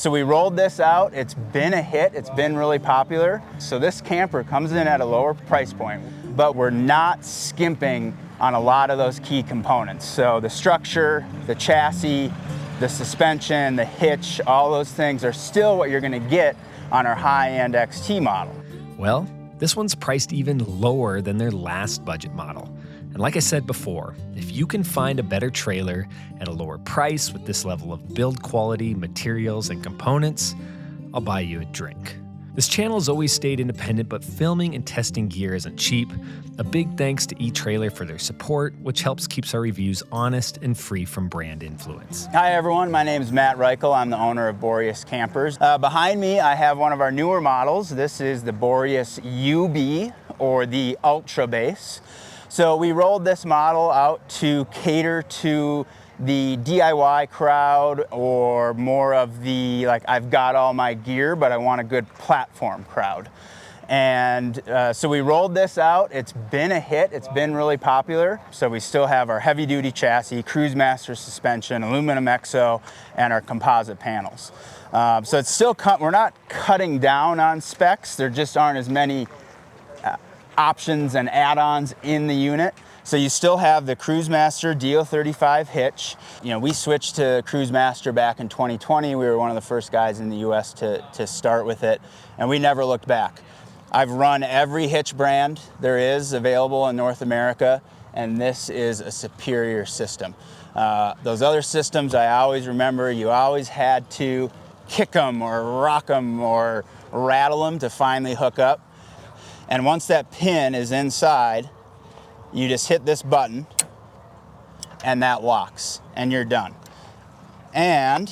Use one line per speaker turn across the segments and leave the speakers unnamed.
So we rolled this out. It's been a hit. It's been really popular. So this camper comes in at a lower price point, but we're not skimping on a lot of those key components. So the structure, the chassis, the suspension, the hitch, all those things are still what you're going to get on our high-end XT model.
Well, this one's priced even lower than their last budget model. And like I said before, if you can find a better trailer at a lower price with this level of build quality, materials, and components, I'll buy you a drink. This channel has always stayed independent, but filming and testing gear isn't cheap. A big thanks to eTrailer for their support, which helps keeps our reviews honest and free from brand influence.
Hi everyone, my name is Matt Reichel. I'm the owner of Boreas Campers. Behind me, I have one of our newer models. This is the Boreas UB, or the Ultra Base. So we rolled this model out to cater to the DIY crowd, or more of the, like, I've got all my gear, but I want a good platform crowd. And so we rolled this out. It's been a hit. It's been really popular. So we still have our heavy duty chassis, Cruisemaster suspension, aluminum exo, and our composite panels. So it's still, we're not cutting down on specs. There just aren't as many options and add-ons in the unit. So you still have the Cruisemaster DO35 hitch. You know, we switched to Cruisemaster back in 2020. We were one of the first guys in the US to start with it, and we never looked back. I've run every hitch brand there is available in North America, and this is a superior system. Those other systems, I always remember, you always had to kick them or rock them or rattle them to finally hook up. And once that pin is inside, you just hit this button and that locks and you're done. And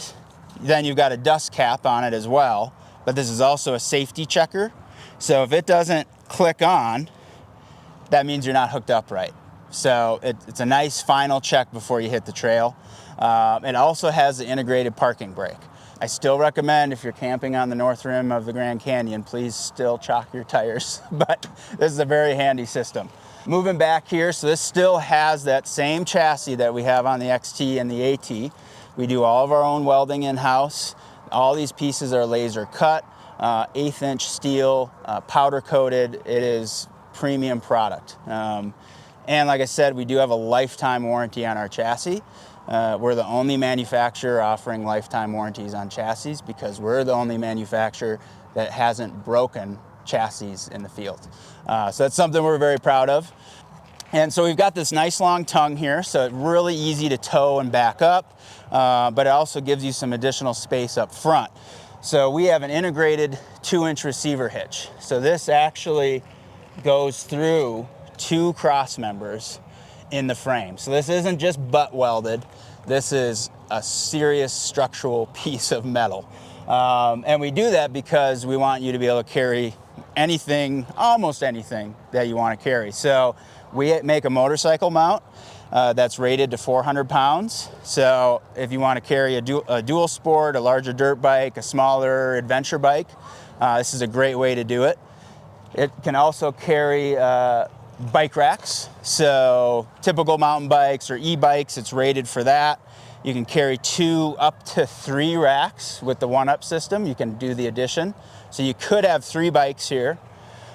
then you've got a dust cap on it as well, but this is also a safety checker. So if it doesn't click on, that means you're not hooked up right. So it's a nice final check before you hit the trail. It also has the integrated parking brake. I still recommend, if you're camping on the north rim of the Grand Canyon, please still chalk your tires, but this is a very handy system. Moving back here, so this still has that same chassis that we have on the XT and the AT. We do all of our own welding in-house. All these pieces are laser cut, 1/8 inch steel, powder coated. It is premium product. And like I said, we do have a lifetime warranty on our chassis. We're the only manufacturer offering lifetime warranties on chassis because we're the only manufacturer that hasn't broken chassis in the field. So that's something we're very proud of. And so we've got this nice long tongue here, so it's really easy to tow and back up, but it also gives you some additional space up front. So we have an integrated 2-inch receiver hitch. So this actually goes through 2 cross members in the frame. So this isn't just butt welded. This is a serious structural piece of metal. And we do that because we want you to be able to carry anything, almost anything that you want to carry. So we make a motorcycle mount that's rated to 400 pounds. So if you want to carry a dual sport, a larger dirt bike, a smaller adventure bike, this is a great way to do it. It can also carry bike racks. So typical mountain bikes or e-bikes, it's rated for that. You can carry 2 up to 3 racks with the one-up system. You can do the addition. So you could have 3 bikes here.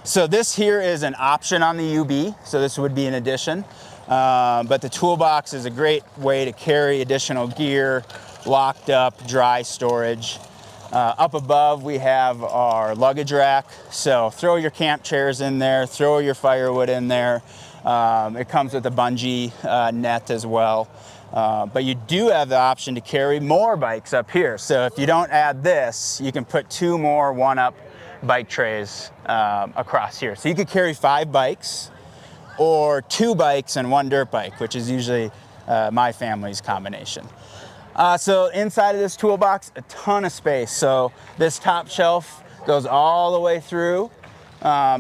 So this here is an option on the UB. So this would be an addition. But the toolbox is a great way to carry additional gear, locked up, dry storage. Up above, we have our luggage rack. So throw your camp chairs in there, throw your firewood in there. It comes with a bungee net as well. But you do have the option to carry more bikes up here. So if you don't add this, you can put 2 more one-up bike trays across here. So you could carry 5 bikes or 2 bikes and 1 dirt bike, which is usually my family's combination. So inside of this toolbox, a ton of space. So this top shelf goes all the way through.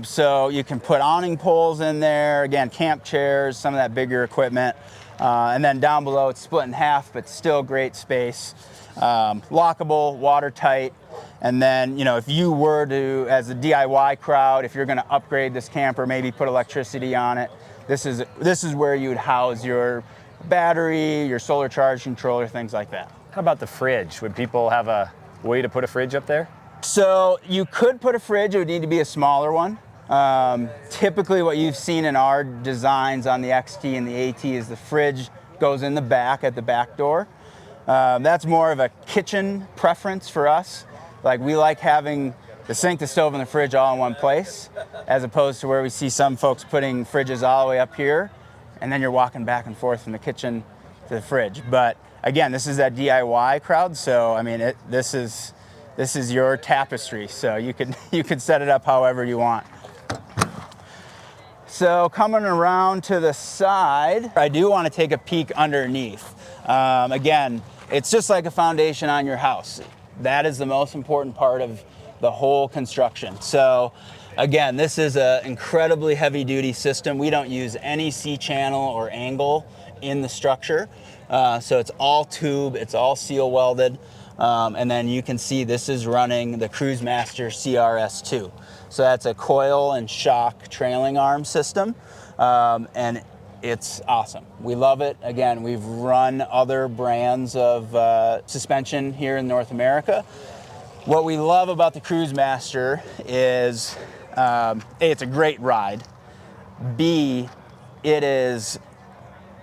So you can put awning poles in there, again, camp chairs, some of that bigger equipment. And then down below, it's split in half, but still great space. Lockable, watertight. And then, you know, if you were to, as a DIY crowd, if you're going to upgrade this camper, maybe put electricity on it, this is where you would house your battery, your solar charge controller, things like that.
How about the fridge? Would people have a way to put a fridge up there?
So you could put a fridge, it would need to be a smaller one. Typically what you've seen in our designs on the XT and the AT is the fridge goes in the back at the back door. That's more of a kitchen preference for us. Like, we like having the sink, the stove, and the fridge all in one place, as opposed to where we see some folks putting fridges all the way up here, and then you're walking back and forth from the kitchen to the fridge. But again, this is that DIY crowd, so I mean, this is your tapestry, so you could set it up however you want. So coming around to the side, I do want to take a peek underneath. Again, it's just like a foundation on your house. That is the most important part of the whole construction. So again, this is an incredibly heavy duty system. We don't use any C-channel or angle in the structure. So it's all tube, it's all seal welded. And then you can see this is running the Cruisemaster CRS2. So that's a coil and shock trailing arm system. And it's awesome. We love it. Again, we've run other brands of suspension here in North America. What we love about the Cruisemaster is, A, it's a great ride. B, it is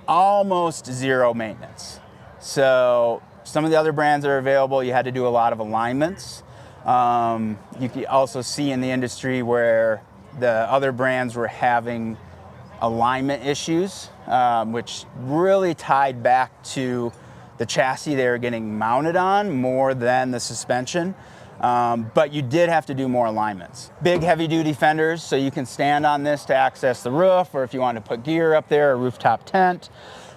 almost zero maintenance. So some of the other brands that are available, you had to do a lot of alignments. You can also see in the industry where the other brands were having alignment issues, which really tied back to the chassis they were getting mounted on more than the suspension. But you did have to do more alignments. Big heavy duty fenders, so you can stand on this to access the roof, or if you want to put gear up there, a rooftop tent.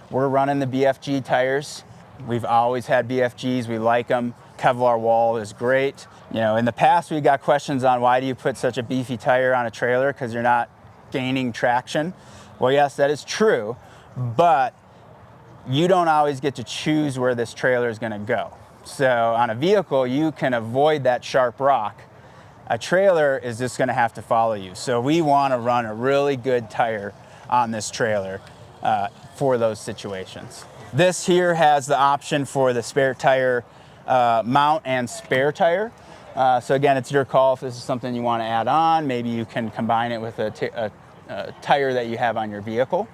We're running the BFG tires. We've always had BFGs, we like them. Kevlar wall is great. You know, in the past we got questions on why do you put such a beefy tire on a trailer, because you're not gaining traction. Well, yes, that is true, but you don't always get to choose where this trailer is gonna go. So on a vehicle, you can avoid that sharp rock. A trailer is just gonna have to follow you. So we wanna run a really good tire on this trailer for those situations. This here has the option for the spare tire mount and spare tire. So again, it's your call if this is something you wanna add on. Maybe you can combine it with a tire that you have on your vehicle.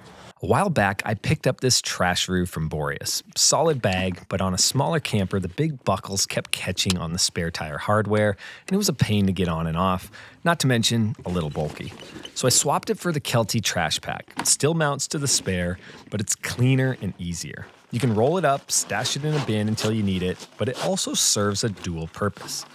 A while back, I picked up this trash roof from Boreas. Solid bag, but on a smaller camper, the big buckles kept catching on the spare tire hardware, and it was a pain to get on and off, not to mention a little bulky. So I swapped it for the Kelty trash pack. It still mounts to the spare, but it's cleaner and easier. You can roll it up, stash it in a bin until you need it, but it also serves a dual purpose.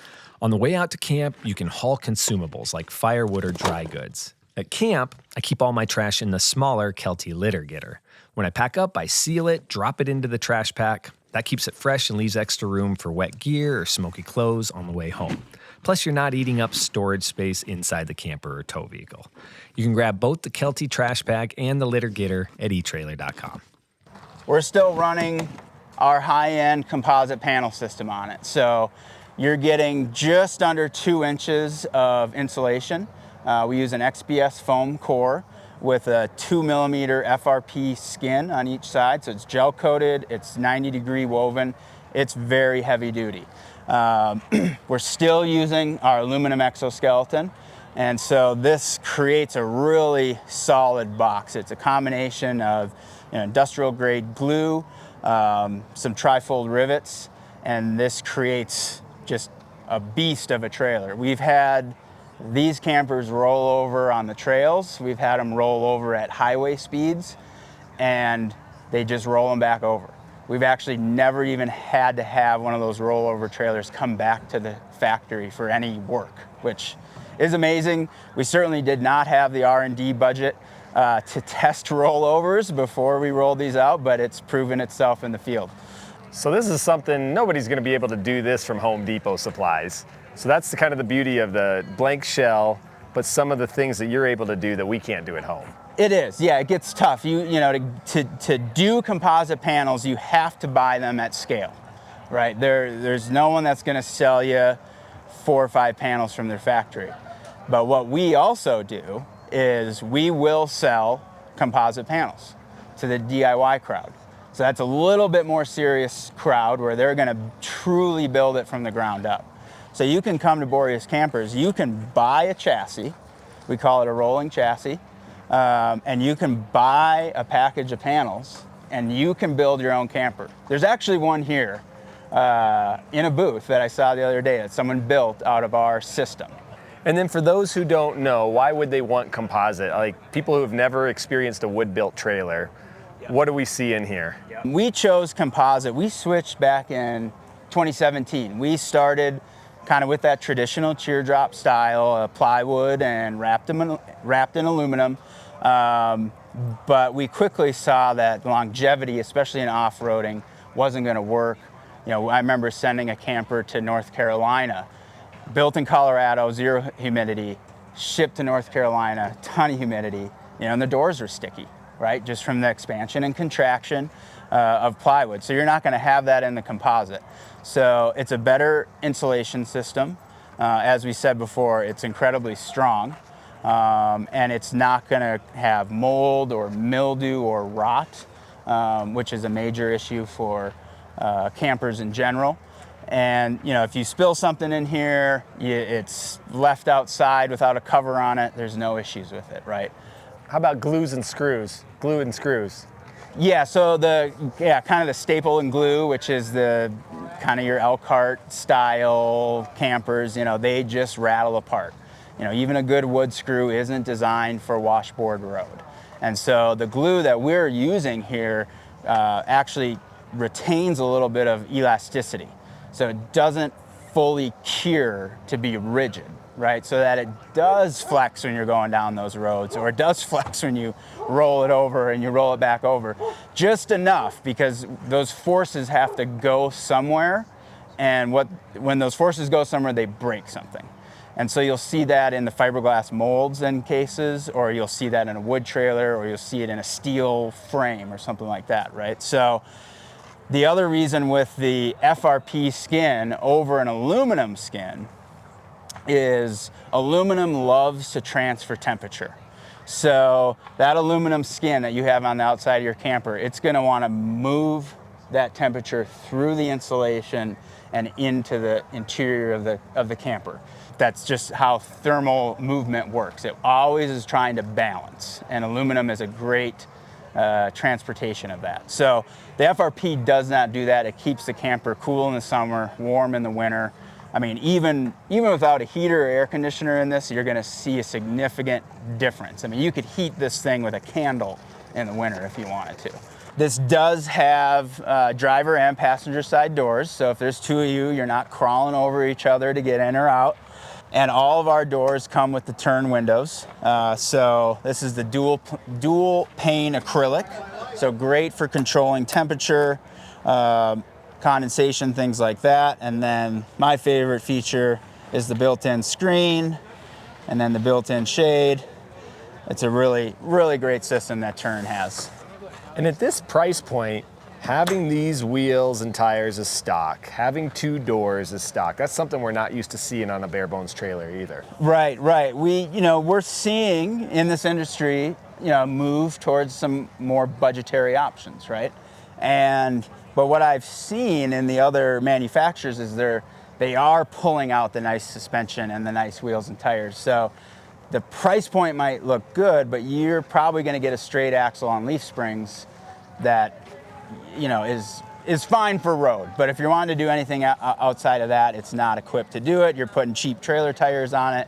On the way out to camp, you can haul consumables like firewood or dry goods. At camp, I keep all my trash in the smaller Kelty litter getter. When I pack up, I seal it, drop it into the trash pack. That keeps it fresh and leaves extra room for wet gear or smoky clothes on the way home. Plus, you're not eating up storage space inside the camper or tow vehicle. You can grab both the Kelty trash bag and the litter getter at eTrailer.com.
We're still running our high-end composite panel system on it. So you're getting just under 2 inches of insulation. We use an XPS foam core with a 2mm FRP skin on each side. So it's gel coated, it's 90-degree woven, it's very heavy duty. We're still using our aluminum exoskeleton. And so this creates a really solid box. It's a combination of industrial grade glue, some trifold rivets, and this creates just a beast of a trailer. We've had these campers roll over on the trails. We've had them roll over at highway speeds, and they just roll them back over. We've actually never even had to have one of those rollover trailers come back to the factory for any work, which is amazing. We certainly did not have the R&D budget to test rollovers before we rolled these out, but it's proven itself in the field.
So this is something, nobody's gonna be able to do this from Home Depot supplies. So that's kind of the beauty of the blank shell, but some of the things that you're able to do that we can't do at home.
It is, yeah, it gets tough. To do composite panels, you have to buy them at scale, right? There's no one that's gonna sell you 4 or 5 panels from their factory. But what we also do is we will sell composite panels to the DIY crowd. So that's a little bit more serious crowd where they're gonna truly build it from the ground up. So you can come to Boreas Campers, you can buy a chassis, we call it a rolling chassis, and you can buy a package of panels and you can build your own camper. There's actually one here in a booth that I saw the other day that someone built out of our system.
And then for those who don't know, why would they want composite? Like people who have never experienced a wood-built trailer, what do we see in here?
We chose composite. We switched back in 2017. We started kind of with that traditional teardrop style, plywood and wrapped in aluminum. But we quickly saw that longevity, especially in off-roading, wasn't going to work. You know, I remember sending a camper to North Carolina, built in Colorado, 0 humidity, shipped to North Carolina, ton of humidity, you know, and the doors were sticky, right? Just from the expansion and contraction of plywood. So you're not going to have that in the composite. So it's a better insulation system. As we said before, it's incredibly strong. And it's not going to have mold or mildew or rot, which is a major issue for campers in general. And you know, if you spill something in here, it's left outside without a cover on it, there's no issues with it, right?
How about glues and screws? Glue and screws.
Yeah, so kind of the staple and glue, which is the kind of your Elkhart style campers, you know, they just rattle apart. You know, even a good wood screw isn't designed for washboard road. And so the glue that we're using here actually retains a little bit of elasticity. So it doesn't fully cure to be rigid, right? So that it does flex when you're going down those roads, or it does flex when you roll it over and you roll it back over. Just enough, because those forces have to go somewhere, and when those forces go somewhere, they break something. And so you'll see that in the fiberglass molds in cases, or you'll see that in a wood trailer, or you'll see it in a steel frame or something like that, right? So the other reason with the FRP skin over an aluminum skin is aluminum loves to transfer temperature. So that aluminum skin that you have on the outside of your camper, it's gonna wanna move that temperature through the insulation and into the interior of the camper. That's just how thermal movement works. It always is trying to balance, and aluminum is a great transportation of that. So the FRP does not do that. It keeps the camper cool in the summer, warm in the winter. I mean, even without a heater or air conditioner in this, you're gonna see a significant difference. I mean, you could heat this thing with a candle in the winter if you wanted to. This does have driver and passenger side doors, so if there's two of you, you're not crawling over each other to get in or out. And all of our doors come with the Tern windows. So this is the dual pane acrylic, so great for controlling temperature, condensation, things like that. And then my favorite feature is the built-in screen and then the built-in shade. It's a really, really great system that Tern has.
And at this price point, having these wheels and tires is stock. Having two doors is stock. That's something we're not used to seeing on a bare bones trailer either.
Right. We're seeing in this industry, move towards some more budgetary options, right? But what I've seen in the other manufacturers is they are pulling out the nice suspension and the nice wheels and tires. So the price point might look good, but you're probably going to get a straight axle on leaf springs that is fine for road. But if you're wanting to do anything outside of that, it's not equipped to do it. You're putting cheap trailer tires on it,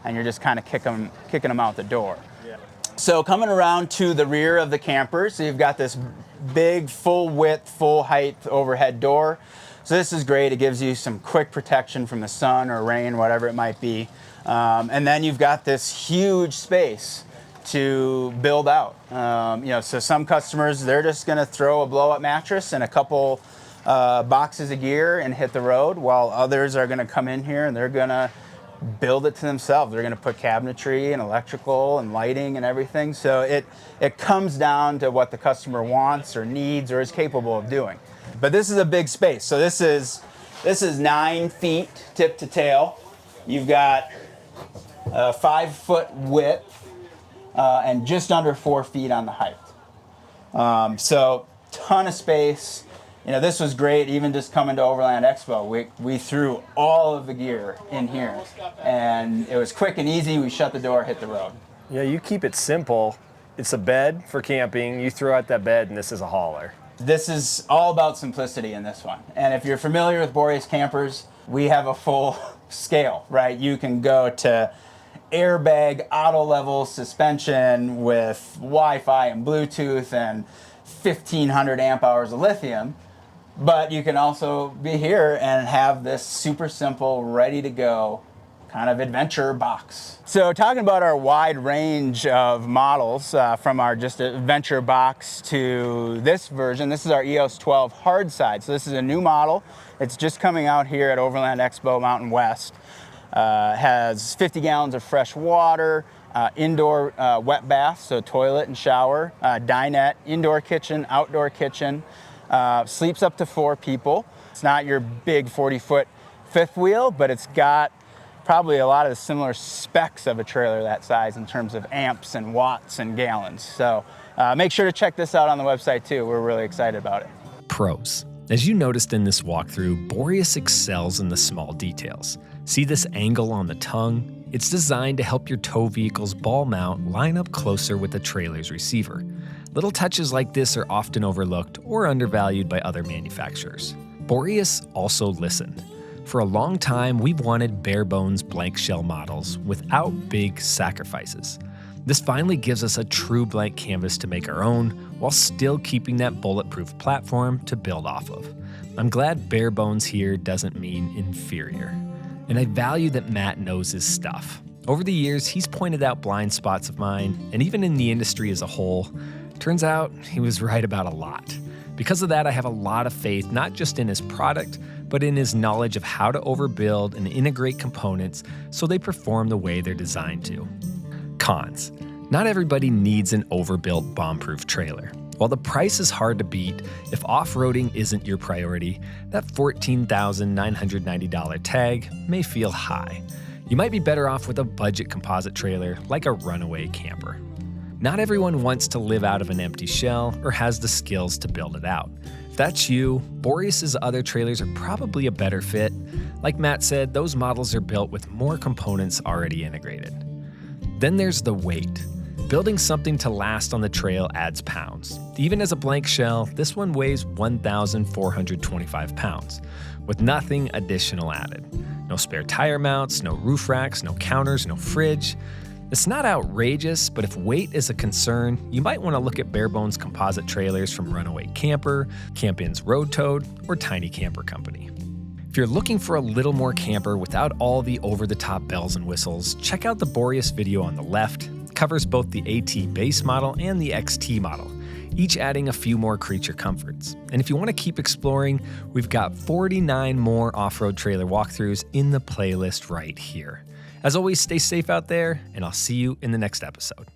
and you're just kind of kicking them out the door. Yeah. So coming around to the rear of the camper, so you've got this big, full width, full height overhead door. So this is great. It gives you some quick protection from the sun or rain, whatever it might be. And then you've got this huge space to build out. So some customers, they're just gonna throw a blow-up mattress and a couple boxes of gear and hit the road, while others are gonna come in here and they're gonna build it to themselves. They're gonna put cabinetry and electrical and lighting and everything. So it comes down to what the customer wants or needs or is capable of doing. But this is a big space. So this is 9 feet tip to tail. You've got a 5-foot width and just under 4 feet on the height. So ton of space. You know, this was great, even just coming to Overland Expo. We threw all of the gear in here, and it was quick and easy. We shut the door, hit the road.
Yeah, you keep it simple. It's a bed for camping. You throw out that bed, and this is a hauler.
This is all about simplicity in this one. And if you're familiar with Boreas campers, we have a full scale, right? You can go to airbag, auto level suspension with Wi-Fi and Bluetooth and 1,500 amp hours of lithium. But you can also be here and have this super simple, ready to go kind of adventure box. So talking about our wide range of models, from our just adventure box to this version, this is our EOS 12 hard side. So this is a new model. It's just coming out here at Overland Expo Mountain West. Has 50 gallons of fresh water, indoor wet bath, so toilet and shower, dinette, indoor kitchen, outdoor kitchen, sleeps up to 4 people. It's not your big 40-foot fifth wheel, but it's got probably a lot of the similar specs of a trailer that size in terms of amps and watts and gallons. So make sure to check this out on the website too. We're really excited about it.
Pros. As you noticed in this walkthrough, Boreas excels in the small details. See this angle on the tongue? It's designed to help your tow vehicle's ball mount line up closer with the trailer's receiver. Little touches like this are often overlooked or undervalued by other manufacturers. Boreas also listened. For a long time, we've wanted bare bones blank shell models without big sacrifices. This finally gives us a true blank canvas to make our own while still keeping that bulletproof platform to build off of. I'm glad bare bones here doesn't mean inferior. And I value that Matt knows his stuff. Over the years, he's pointed out blind spots of mine, and even in the industry as a whole, turns out he was right about a lot. Because of that, I have a lot of faith not just in his product, but in his knowledge of how to overbuild and integrate components so they perform the way they're designed to. Cons. Not everybody needs an overbuilt bomb-proof trailer. While the price is hard to beat, if off-roading isn't your priority, that $14,990 tag may feel high. You might be better off with a budget composite trailer like a runaway camper. Not everyone wants to live out of an empty shell or has the skills to build it out. If that's you, Boreas' other trailers are probably a better fit. Like Matt said, those models are built with more components already integrated. Then there's the weight. Building something to last on the trail adds pounds. Even as a blank shell, this one weighs 1,425 pounds, with nothing additional added. No spare tire mounts, no roof racks, no counters, no fridge. It's not outrageous, but if weight is a concern, you might want to look at bare bones composite trailers from Runaway Camper, Camp Inn's Road Toad, or Tiny Camper Company. If you're looking for a little more camper without all the over-the-top bells and whistles, check out the Boreas video on the left. It covers both the AT base model and the XT model, each adding a few more creature comforts. And if you want to keep exploring, we've got 49 more off-road trailer walkthroughs in the playlist right here. As always, stay safe out there, and I'll see you in the next episode.